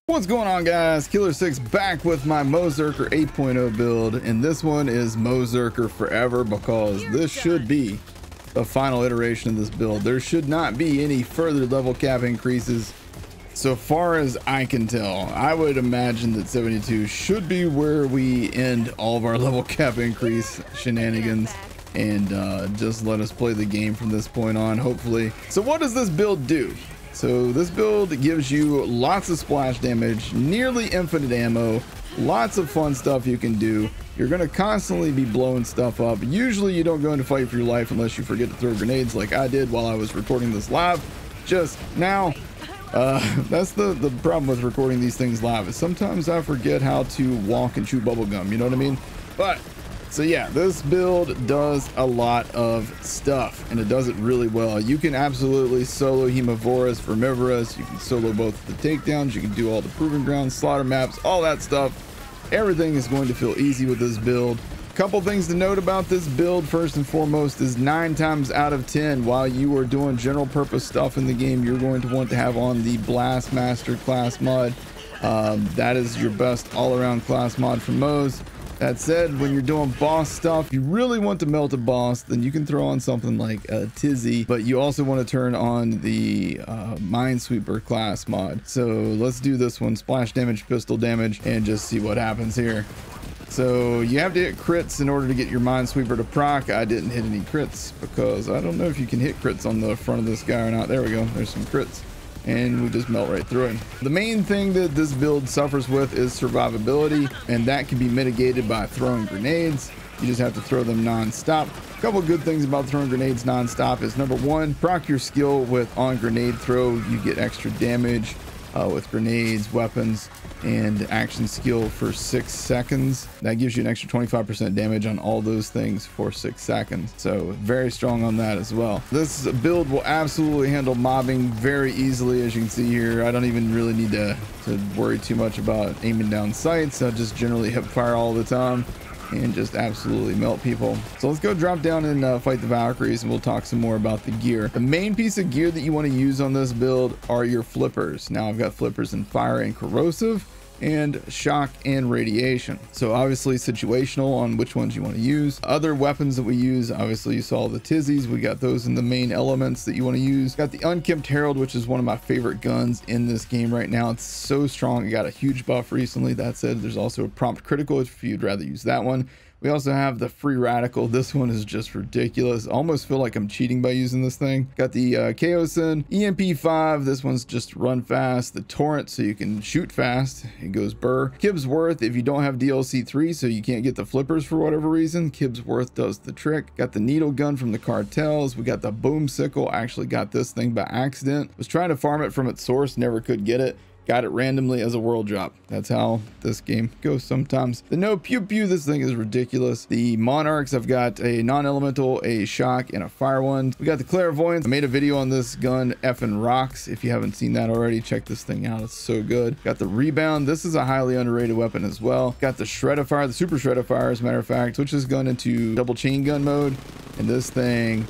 What's going on, guys? Killer6 back with my MOZERKER 8.0 build, and this one is MOZERKER forever because this should be the final iteration of this build. There should not be any further level cap increases so far as I can tell. I would imagine that 72 should be where we end all of our level cap increase shenanigans and just let us play the game from this point on, hopefully. So what does this build do? So this build gives you lots of splash damage, nearly infinite ammo, lots of fun stuff you can do. You're going to constantly be blowing stuff up. Usually you don't go into fight for your life unless you forget to throw grenades like I did while I was recording this live just now. That's the problem with recording these things live, is sometimes I forget how to walk and chew bubble gum, you know what I mean? But so yeah, this build does a lot of stuff and it does it really well. You can absolutely solo Hemovorous Vermivorous. You can solo both the takedowns. You can do all the proving grounds, slaughter maps, all that stuff. Everything is going to feel easy with this build. Couple things to note about this build, first and foremost, is 9 times out of 10 while you are doing general purpose stuff in the game, you're going to want to have on the Blastmaster class mod. That is your best all-around class mod for Moz. That said, when you're doing boss stuff, you really want to melt a boss, then you can throw on something like a Tizzy, but you also want to turn on the Minesweeper class mod. So let's do this one, splash damage, pistol damage, and just see what happens here. So you have to hit crits in order to get your Minesweeper to proc. I didn't hit any crits because I don't know if you can hit crits on the front of this guy or not. There we go, there's some crits. And we just melt right through it. The main thing that this build suffers with is survivability, and that can be mitigated by throwing grenades. You just have to throw them non-stop. A couple good things about throwing grenades non-stop is, number one, proc your skill with on grenade throw. You get extra damage with grenades, weapons, and action skill for 6 seconds. That gives you an extra 25% damage on all those things for 6 seconds. So very strong on that as well. This build will absolutely handle mobbing very easily, as you can see here. I don't even really need to worry too much about aiming down sights. I just generally hip fire all the time and just absolutely melt people. So let's go drop down and fight the Valkyries, and we'll talk some more about the gear. The main piece of gear that you want to use on this build are your flippers. Now I've got flippers in fire and corrosive, and shock and radiation. So obviously situational on which ones you want to use. Other weapons that we use, obviously you saw the Tizzies, we got those in the main elements that you want to use. Got the Unkempt Herald, which is one of my favorite guns in this game right now. It's so strong, it got a huge buff recently. That said, there's also a prompt critical if you'd rather use that one. We also have the Free Radical. This one is just ridiculous. I almost feel like I'm cheating by using this thing. Got the Chaosin, EMP5. This one's just run fast. The Torrent, so you can shoot fast. It goes burr. Kibsworth, if you don't have DLC 3, so you can't get the flippers for whatever reason, Kibsworth does the trick. Got the Needle Gun from the cartels. We got the Boom Sickle. I actually got this thing by accident. Was trying to farm it from its source, never could get it. Got it randomly as a world drop. That's how this game goes sometimes. The No Pew Pew, this thing is ridiculous. The Monarchs, I've got a non-elemental, a shock, and a fire one. We got the Clairvoyance. I made a video on this gun, effing rocks. If you haven't seen that already, check this thing out. It's so good. Got the Rebound. This is a highly underrated weapon as well. Got the Shred-a-Fire, the Super Shred-a-Fire, as a matter of fact. Switch this gun into double chain gun mode, and this thing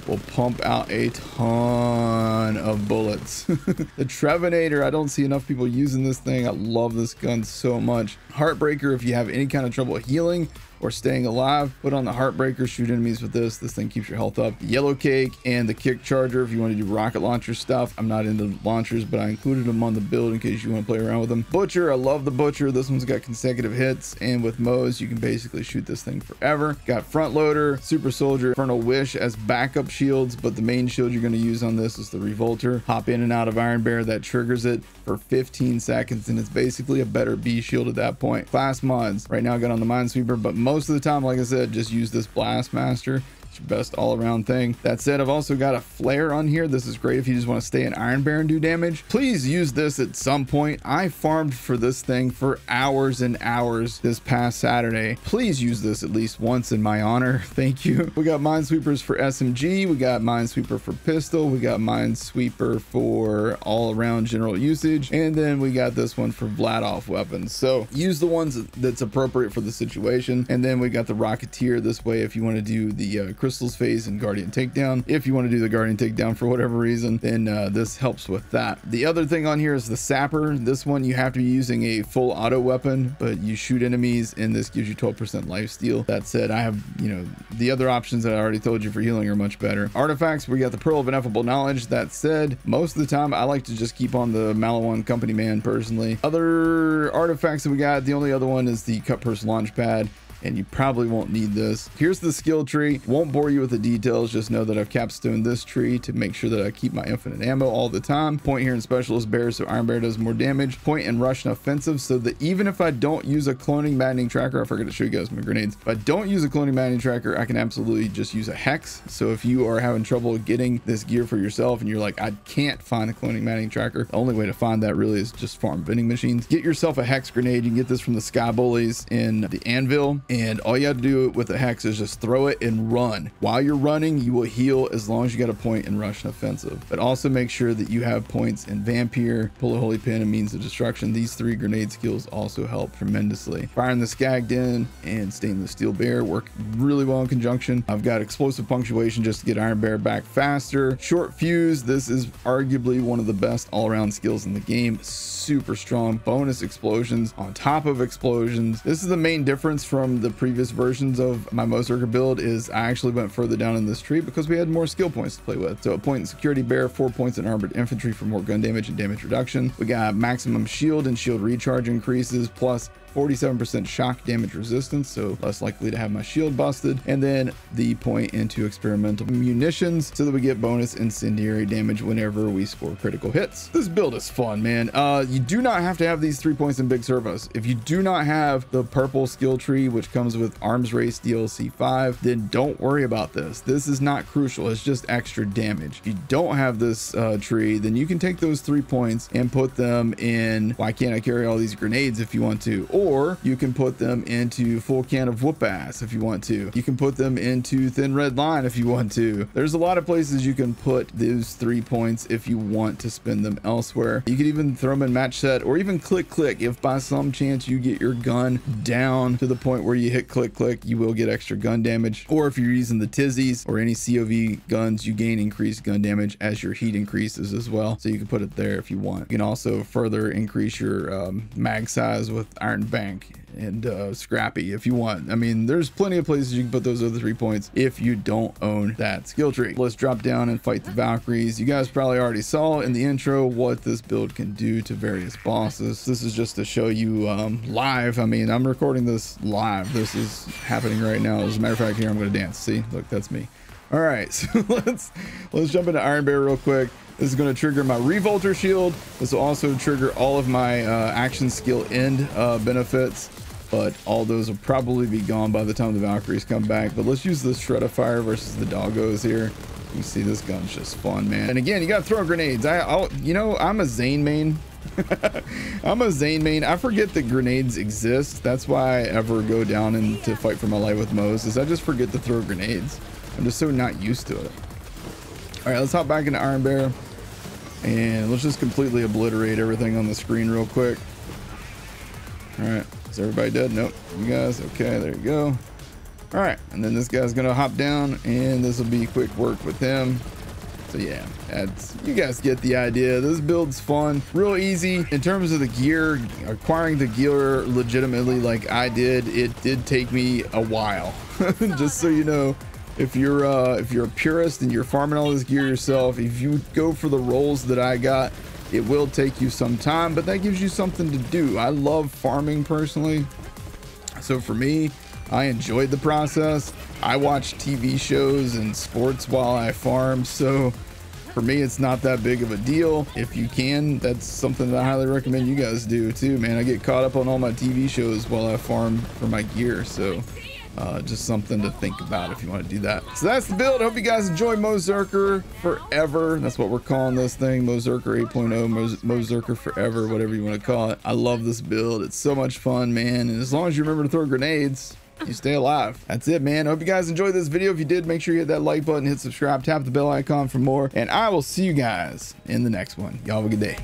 will pump out a ton of bullets. The Trevinator, I don't see enough people using this thing. I love this gun so much. Heartbreaker, if you have any kind of trouble healing or staying alive, put on the Heartbreaker, shoot enemies with this. This thing keeps your health up. The Yellow Cake and the Kick Charger, if you want to do rocket launcher stuff. I'm not into launchers, but I included them on the build in case you want to play around with them. Butcher, I love the Butcher. This one's got consecutive hits, and with Moz, you can basically shoot this thing forever. Got Front Loader, Super Soldier, Infernal Wish as backup shields, but the main shield you're going to use on this is the Revolter. Hop in and out of Iron Bear, that triggers it for 15 seconds, and it's basically a better B shield at that point. Class mods, right now I got on the Minesweeper, but most of the time, like I said, just use this Blastmaster. It's your best all-around thing. That said, I've also got a flare on here. This is great if you just want to stay in Iron Bear and do damage. Please use this at some point. I farmed for this thing for hours and hours this past Saturday. Please use this at least once in my honor. Thank you. We got Minesweepers for SMG. We got Minesweeper for pistol. We got Minesweeper for all-around general usage. And then we got this one for Vlad-off weapons. So use the ones that's appropriate for the situation. And then we got the Rocketeer this way if you want to do the Crystals phase and Guardian Takedown. If you want to do the Guardian Takedown for whatever reason, then this helps with that. The other thing on here is the Sapper. This one you have to be using a full auto weapon, but you shoot enemies and this gives you 12% lifesteal. That said, I have, you know, the other options that I already told you for healing are much better. Artifacts, we got the Pearl of Ineffable Knowledge. That said, most of the time I like to just keep on the Maliwan Company Man personally. Other artifacts that we got, the only other one is the Cut Purse Launch Pad, and you probably won't need this. Here's the skill tree. Won't bore you with the details, just know that I've capstoned this tree to make sure that I keep my infinite ammo all the time. Point here in Specialist Bear, so Iron Bear does more damage. Point and Rush and Offensive, so that even if I don't use a cloning maddening tracker, I forgot to show you guys my grenades. If I don't use a cloning maddening tracker, I can absolutely just use a hex. So if you are having trouble getting this gear for yourself and you're like, I can't find a cloning maddening tracker, the only way to find that really is just farm vending machines. Get yourself a hex grenade. You can get this from the Sky Bullies in the Anvil, and all you have to do with the hex is just throw it and run. While you're running, you will heal as long as you got a point in Rush and Offensive. But also make sure that you have points in Vampire, Pull a Holy Pin, and Means of Destruction. These 3 grenade skills also help tremendously. Firing the Skagged In and Stainless Steel Bear work really well in conjunction. I've got Explosive Punctuation just to get Iron Bear back faster. Short Fuse, this is arguably one of the best all-around skills in the game. Super strong. Bonus explosions on top of explosions. This is the main difference from the previous versions of my MOZERKER build, is I actually went further down in this tree because we had more skill points to play with. So a point in Security Bear, 4 points in Armored Infantry for more gun damage and damage reduction. We got maximum shield and shield recharge increases, plus 47% shock damage resistance, so less likely to have my shield busted. And then the point into Experimental Munitions, so that we get bonus incendiary damage whenever we score critical hits. This build is fun, man. You do not have to have these 3 points in Big Servos. If you do not have the purple skill tree, which comes with Arms Race DLC 5, then don't worry about this. This is not crucial. It's just extra damage. If you don't have this tree, then you can take those 3 points and put them in Why Can't I Carry All These Grenades if you want to, or you can put them into Full Can of Whoop Ass if you want to. You can put them into Thin Red Line if you want to. There's a lot of places you can put those 3 points if you want to spend them elsewhere. You could even throw them in Match Set, or even Click Click. If by some chance you get your gun down to the point where you hit Click Click, you will get extra gun damage. Or if you're using the Tizzies or any COV guns, you gain increased gun damage as your heat increases as well. So you can put it there if you want. You can also further increase your mag size with Iron Bank and Scrappy if you want. I mean, there's plenty of places you can put those other 3 points if you don't own that skill tree. Let's drop down and fight the Valkyries. You guys probably already saw in the intro what this build can do to various bosses. This is just to show you live. I mean, I'm recording this live. This is happening right now. As a matter of fact, here I'm going to dance. See, look, that's me. All right, so let's jump into Iron Bear real quick. This is going to trigger my Revolter Shield. This will also trigger all of my action skill end benefits, but all those will probably be gone by the time the Valkyries come back. But let's use the Shred of Fire versus the Doggos here. You see, this gun's just fun, man. And again, you got to throw grenades. You know, I'm a Zane main. I'm a Zane main. I forget that grenades exist. That's why I ever go down and to fight for my life with Moz, is I just forget to throw grenades. I'm just so not used to it. All right, let's hop back into Iron Bear and let's just completely obliterate everything on the screen real quick. All right, is everybody dead? Nope. You guys, okay, there you go. All right, and then this guy's gonna hop down and this will be quick work with him. So yeah, you guys get the idea. This build's fun, real easy. In terms of the gear, acquiring the gear legitimately like I did, it did take me a while. Just so you know, if you're a purist and you're farming all this gear yourself, if you go for the roles that I got, it will take you some time, but that gives you something to do. I love farming personally, so for me, I enjoyed the process. I watch TV shows and sports while I farm, so for me, it's not that big of a deal. If you can, that's something that I highly recommend you guys do too, man. I get caught up on all my TV shows while I farm for my gear, so just something to think about if you want to do that. So that's the build. I hope you guys enjoy MOZERKER Forever. That's what we're calling this thing, MOZERKER 8.0, MOZERKER Forever, whatever you want to call it. I love this build. It's so much fun, man. And as long as you remember to throw grenades, you stay alive. That's it, man. I hope you guys enjoyed this video. If you did, make sure you hit that like button, hit subscribe, tap the bell icon for more, and I will see you guys in the next one. Y'all have a good day.